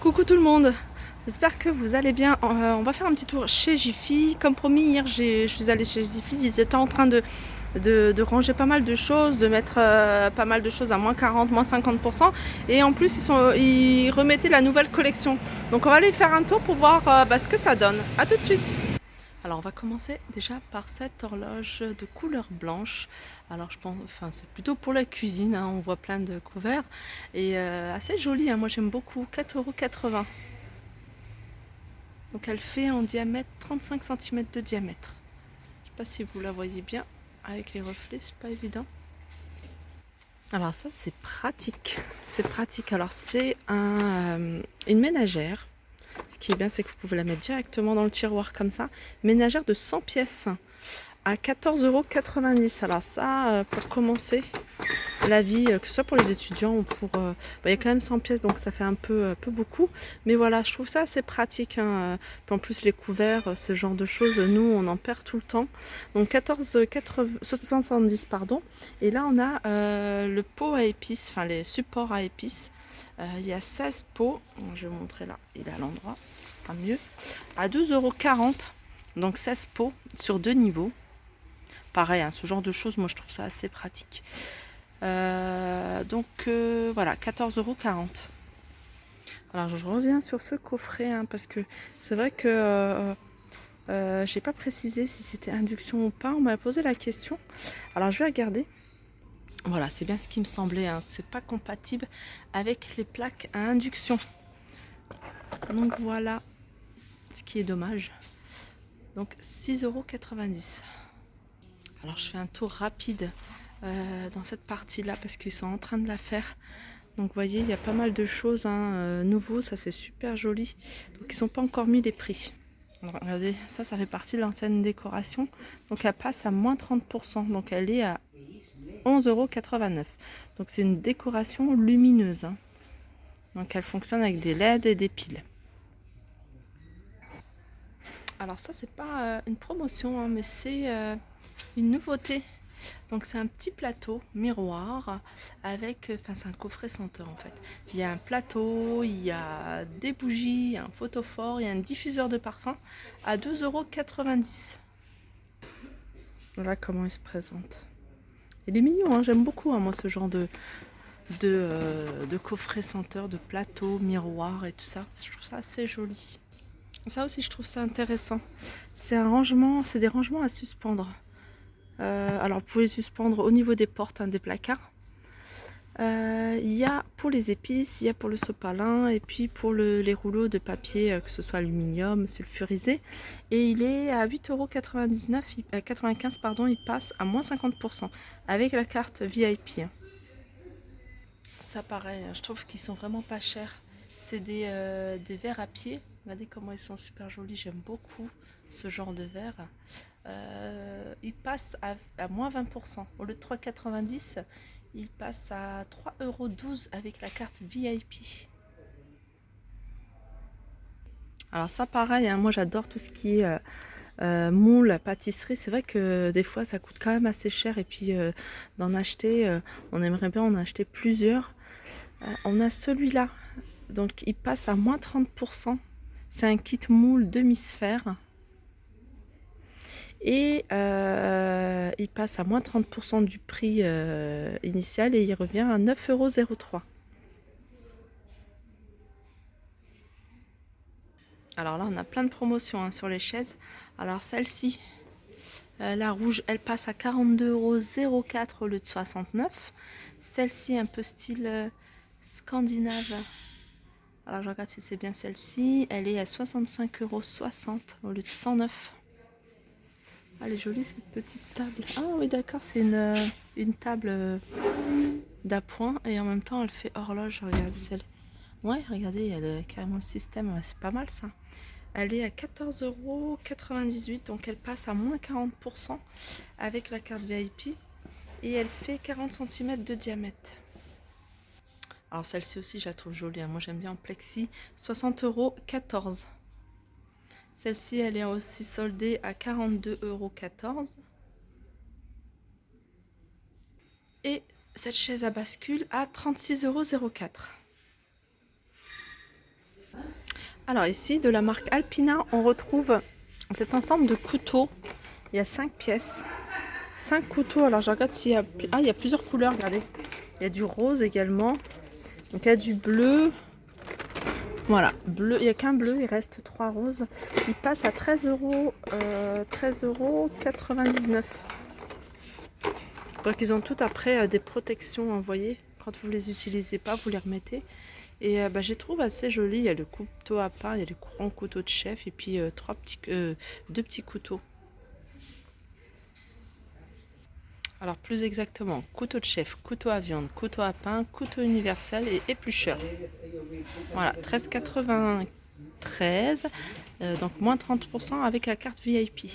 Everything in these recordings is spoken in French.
Coucou tout le monde, j'espère que vous allez bien. On va faire un petit tour chez Jiffy. Comme promis, hier je suis allée chez Jiffy, ils étaient en train de ranger pas mal de choses, de mettre pas mal de choses à moins 40, moins 50%. Et en plus, ils remettaient la nouvelle collection. Donc on va aller faire un tour pour voir ce que ça donne. A tout de suite. Alors on va commencer déjà par cette horloge de couleur blanche. Alors je pense, enfin c'est plutôt pour la cuisine, hein. On voit plein de couverts et assez jolie, hein. Moi j'aime beaucoup, 4,80 €. Donc elle fait en diamètre 35 cm de diamètre. Je sais pas si vous la voyez bien avec les reflets, c'est pas évident. Alors ça c'est pratique, c'est pratique. Alors c'est une ménagère. Ce qui est bien, c'est que vous pouvez la mettre directement dans le tiroir comme ça. Ménagère de 100 pièces à 14,90 €. Alors ça, pour commencer la vie, que ce soit pour les étudiants ou pour... il y a quand même 100 pièces, donc ça fait un peu beaucoup. Mais voilà, je trouve ça assez pratique, hein. Puis en plus, les couverts, ce genre de choses, nous, on en perd tout le temps. Donc 14,70 €, pardon. Et là, on a le pot à épices, enfin les supports à épices. Il y a 16 pots, je vais vous montrer là, il est à l'endroit, ce sera mieux, à 12,40 €, donc 16 pots sur 2 niveaux. Pareil, hein, ce genre de choses, moi je trouve ça assez pratique. Voilà, 14,40 €. Alors je reviens sur ce coffret, hein, parce que c'est vrai que j'ai pas précisé si c'était induction ou pas, on m'a posé la question. Alors je vais regarder. Voilà, c'est bien ce qui me semblait, hein. C'est pas compatible avec les plaques à induction. Donc voilà, ce qui est dommage. Donc 6,90 €. Alors je fais un tour rapide dans cette partie-là parce qu'ils sont en train de la faire. Donc vous voyez, il y a pas mal de choses, hein, nouveaux, ça c'est super joli. Donc ils n'ont pas encore mis les prix. Alors, regardez, ça fait partie de l'ancienne décoration. Donc elle passe à moins 30%. Donc elle est à 11,89 €. Donc c'est une décoration lumineuse, hein. Donc elle fonctionne avec des LED et des piles. Alors ça c'est pas une promotion, hein, mais c'est une nouveauté. Donc c'est un petit plateau miroir avec, enfin c'est un coffret senteur en fait. Il y a un plateau, il y a des bougies, il y a un photophore, il y a un diffuseur de parfum à 2,90 €. Voilà comment il se présente. Il est mignon, hein, j'aime beaucoup, hein, moi ce genre de coffret senteur, de plateau, miroir et tout ça. Je trouve ça assez joli. Ça aussi je trouve ça intéressant. C'est un rangement, c'est des rangements à suspendre. Alors vous pouvez suspendre au niveau des portes, hein, des placards. Il y a pour les épices, il y a pour le sopalin et puis pour les rouleaux de papier, que ce soit aluminium, sulfurisé. Et il est à 8,95 €, pardon, il passe à moins 50% avec la carte VIP. Ça pareil, je trouve qu'ils sont vraiment pas chers. C'est des verres à pied. Regardez comment ils sont super jolis, j'aime beaucoup ce genre de verre. Il passe à moins 20%. Au lieu de 3,90 €, il passe à 3,12 € avec la carte VIP. Alors ça pareil, hein, moi j'adore tout ce qui est moule, pâtisserie. C'est vrai que des fois ça coûte quand même assez cher et puis d'en acheter, on aimerait bien en acheter plusieurs. On a celui-là, donc il passe à moins 30%. C'est un kit moule demi-sphère. Et il passe à moins 30% du prix initial et il revient à 9,03 €. Alors là, on a plein de promotions, hein, sur les chaises. Alors celle-ci, la rouge, elle passe à 42,04 € au lieu de 69 €. Celle-ci, un peu style scandinave. Alors je regarde si c'est bien celle-ci. Elle est à 65,60 € au lieu de 109 €. Ah, elle est jolie cette petite table. Ah oui, d'accord, c'est une table d'appoint et en même temps elle fait horloge. Regardez celle. Ouais, regardez, elle a carrément le système. C'est pas mal ça. Elle est à 14,98 €, donc elle passe à moins 40% avec la carte VIP et elle fait 40 cm de diamètre. Alors celle-ci aussi, je la trouve jolie, hein. Moi j'aime bien en plexi. 60,14 €. Celle-ci, elle est aussi soldée à 42,14 €. Et cette chaise à bascule à 36,04 €. Alors ici, de la marque Alpina, on retrouve cet ensemble de couteaux. Il y a 5 pièces. 5 couteaux. Alors je regarde s'il y a... Ah, il y a plusieurs couleurs, regardez. Il y a du rose également. Donc il y a du bleu. Voilà, bleu. Il n'y a qu'un bleu, il reste 3 roses. Il passe à 13 euros, 13,99 €. Donc ils ont tout après des protections, vous voyez. Quand vous ne les utilisez pas, vous les remettez. Et je les trouve assez jolis. Il y a le couteau à pain, il y a le grand couteau de chef et puis deux petits couteaux. Alors plus exactement, couteau de chef, couteau à viande, couteau à pain, couteau universel et éplucheur. Voilà, 13,93 €, donc moins 30% avec la carte VIP.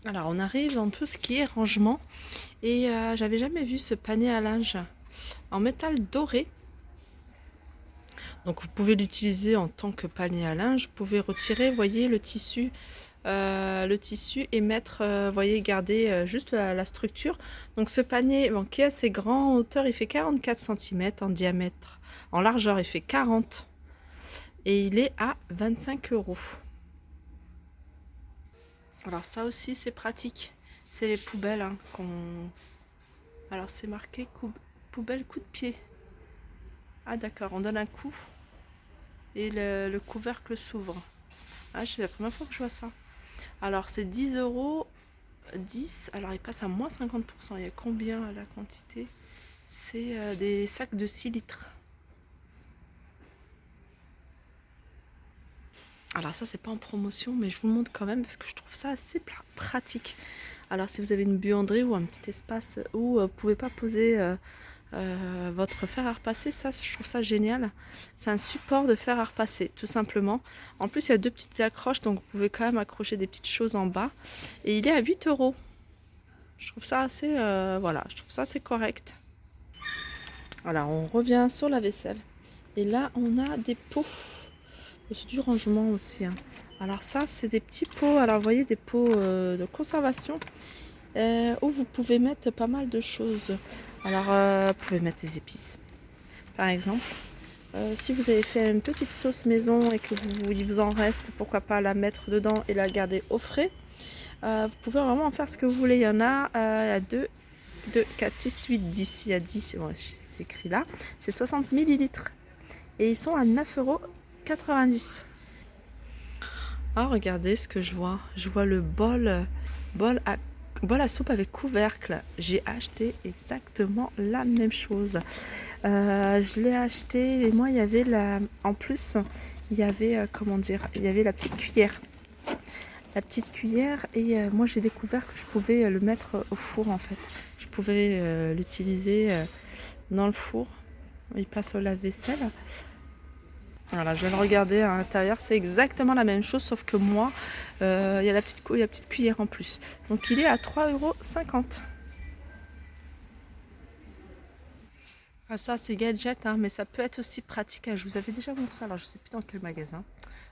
Alors on arrive dans tout ce qui est rangement et j'avais jamais vu ce panier à linge en métal doré. Donc vous pouvez l'utiliser en tant que panier à linge. Vous pouvez retirer, voyez, le tissu et mettre, voyez, garder juste la structure. Donc ce panier, bon, qui est assez grand en hauteur, il fait 44 cm en diamètre. En largeur, il fait 40 et il est à 25 €. Alors ça aussi, c'est pratique. C'est les poubelles hein, Alors c'est marqué poubelle coup de pied. Ah d'accord, on donne un coup et le couvercle s'ouvre. Ah, c'est la première fois que je vois ça. Alors c'est 10 €. Alors il passe à moins 50%. Il y a combien la quantité? C'est des sacs de 6 litres. Alors ça c'est pas en promotion, mais je vous le montre quand même parce que je trouve ça assez pratique. Alors si vous avez une buanderie ou un petit espace où vous pouvez pas poser votre fer à repasser, ça je trouve ça génial. C'est un support de fer à repasser tout simplement. En plus il y a deux petites accroches, donc vous pouvez quand même accrocher des petites choses en bas et il est à 8 €. Je trouve ça assez voilà, je trouve ça assez correct. Voilà, on revient sur la vaisselle et là on a des pots. C'est du rangement aussi hein. Alors ça c'est des petits pots, alors vous voyez, des pots de conservation où vous pouvez mettre pas mal de choses. Alors vous pouvez mettre des épices par exemple. Si vous avez fait une petite sauce maison et que il vous en reste, pourquoi pas la mettre dedans et la garder au frais. Vous pouvez vraiment en faire ce que vous voulez. Il y en a, il y a 2, 4, 6, 8, 10. Il y a 10, bon, c'est écrit là. C'est 60 millilitres. Et ils sont à 9,90 €. Ah, regardez ce que je vois. Je vois le bol à soupe avec couvercle. J'ai acheté exactement la même chose. Je l'ai acheté et moi, il y avait en plus, il y avait, comment dire, il y avait la petite cuillère. La petite cuillère et moi j'ai découvert que je pouvais le mettre au four en fait. Je pouvais l'utiliser dans le four. Il passe au lave-vaisselle. Voilà, je viens de regarder à l'intérieur, c'est exactement la même chose sauf que moi il y a la petite cuillère en plus. Donc il est à 3,50 €. Ah, ça c'est gadget hein, mais ça peut être aussi pratique. Je vous avais déjà montré, alors je sais plus dans quel magasin.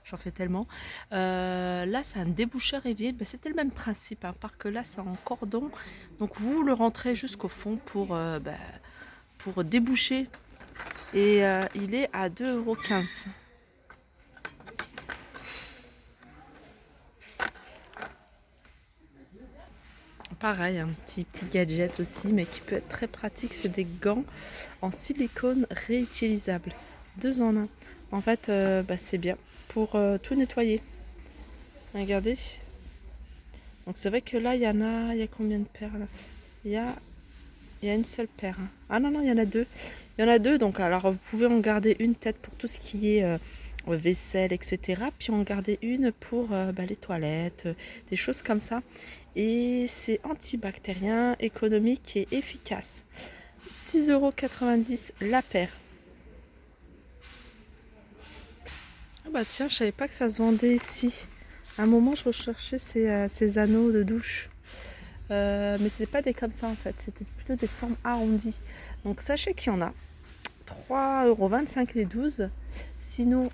J'en fais tellement. Là, c'est un déboucheur évier. Ben, c'était le même principe, hein, par que là, c'est en cordon. Donc, vous le rentrez jusqu'au fond pour déboucher. Et il est à 2,15 €. Pareil, un petit gadget aussi, mais qui peut être très pratique. C'est des gants en silicone réutilisables. 2 en 1. En fait, c'est bien pour tout nettoyer. Regardez. Donc c'est vrai que là, il y a combien de paires là? Il y a une seule paire. Hein. Ah non, il y en a deux. Il y en a deux, donc alors vous pouvez en garder une tête pour tout ce qui est vaisselle, etc. Puis en garder une pour les toilettes, des choses comme ça. Et c'est antibactérien, économique et efficace. 6,90 € la paire. Ah bah tiens, je savais pas que ça se vendait ici. À un moment, je recherchais ces anneaux de douche. Mais c'était pas des comme ça en fait, c'était plutôt des formes arrondies. Donc sachez qu'il y en a 3,25 € les 12. Sinon,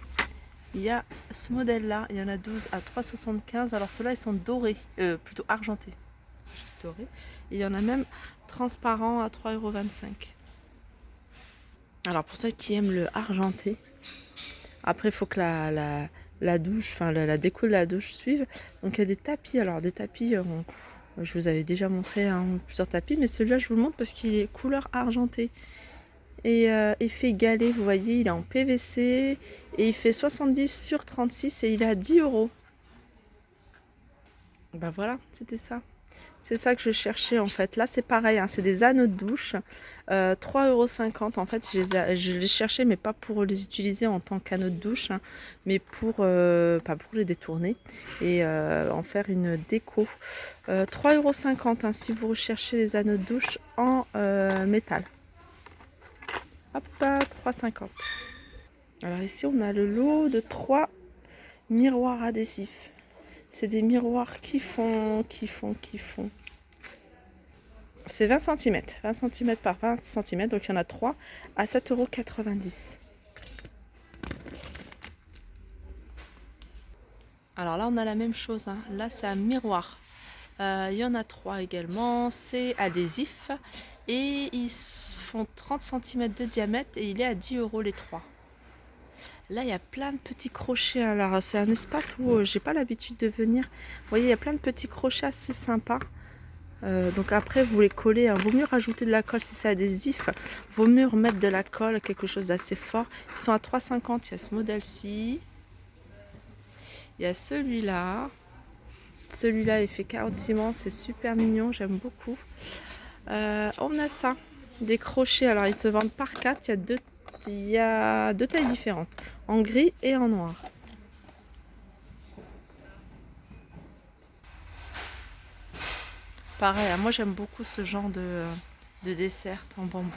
il y a ce modèle là, il y en a 12 à 3,75 €. Alors ceux-là ils sont dorés, plutôt argentés. Dorés. Et il y en a même transparent à 3,25 €. Alors pour celles qui aiment le argenté, Après, il faut que la douche, enfin la déco de la douche suive. Donc il y a des tapis. Alors des tapis, je vous avais déjà montré plusieurs tapis, mais celui-là je vous le montre parce qu'il est couleur argentée. Et effet galet, vous voyez, il est en PVC et il fait 70 sur 36 et il est à 10 euros. Bah voilà, c'était ça. C'est ça que je cherchais en fait. Là c'est pareil, hein, c'est des anneaux de douche. 3,50 € en fait. Je les cherchais mais pas pour les utiliser en tant qu'anneaux de douche, hein, mais pas pour les détourner et en faire une déco. 3,50 € hein, si vous recherchez les anneaux de douche en métal. Hop, 3,50 €. Alors ici on a le lot de 3 miroirs adhésifs. C'est des miroirs qui font. C'est 20 cm. 20 cm par 20 cm. Donc il y en a 3 à 7,90 €. Alors là on a la même chose, hein. Là c'est un miroir. Il y en a 3 également. C'est adhésif. Et ils font 30 cm de diamètre et il est à 10 € les 3. Là, il y a plein de petits crochets. Alors, c'est un espace où j'ai pas l'habitude de venir. Vous voyez, il y a plein de petits crochets assez sympas. Donc après, vous les collez. Hein. Vaut mieux rajouter de la colle si c'est adhésif. Vaut mieux remettre de la colle, quelque chose d'assez fort. Ils sont à 3,50 €. Il y a ce modèle-ci. Il y a celui-là. Celui-là, il fait carotte ciment. C'est super mignon. J'aime beaucoup. On a ça. Des crochets. Alors, ils se vendent par 4. Il y a deux tailles différentes, en gris et en noir. Pareil, moi j'aime beaucoup ce genre de dessert en bambou.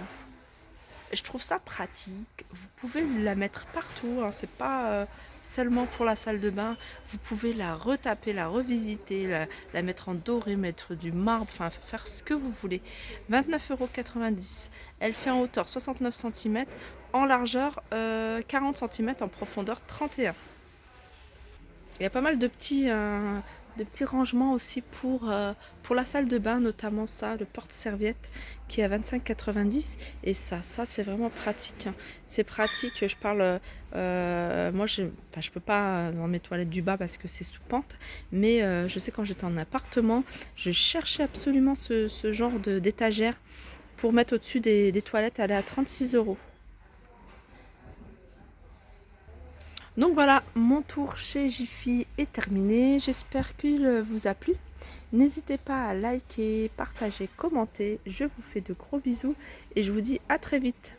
Je trouve ça pratique. Vous pouvez la mettre partout, hein. C'est pas seulement pour la salle de bain. Vous pouvez la retaper, la revisiter, la mettre en doré, mettre du marbre, enfin faire ce que vous voulez. 29,90 €. Elle fait en hauteur 69 cm, en largeur 40 cm, en profondeur 31. Il y a pas mal de petits rangements aussi pour la salle de bain, notamment ça, le porte-serviette qui est à 25,90 €. Et ça c'est vraiment pratique, hein. C'est pratique, je parle, moi je peux pas dans mes toilettes du bas parce que c'est sous pente, mais je sais quand j'étais en appartement, je cherchais absolument ce genre d'étagère pour mettre au-dessus des toilettes, elle est à 36 €. Donc voilà, mon tour chez Jiffy est terminé. J'espère qu'il vous a plu. N'hésitez pas à liker, partager, commenter. Je vous fais de gros bisous et je vous dis à très vite.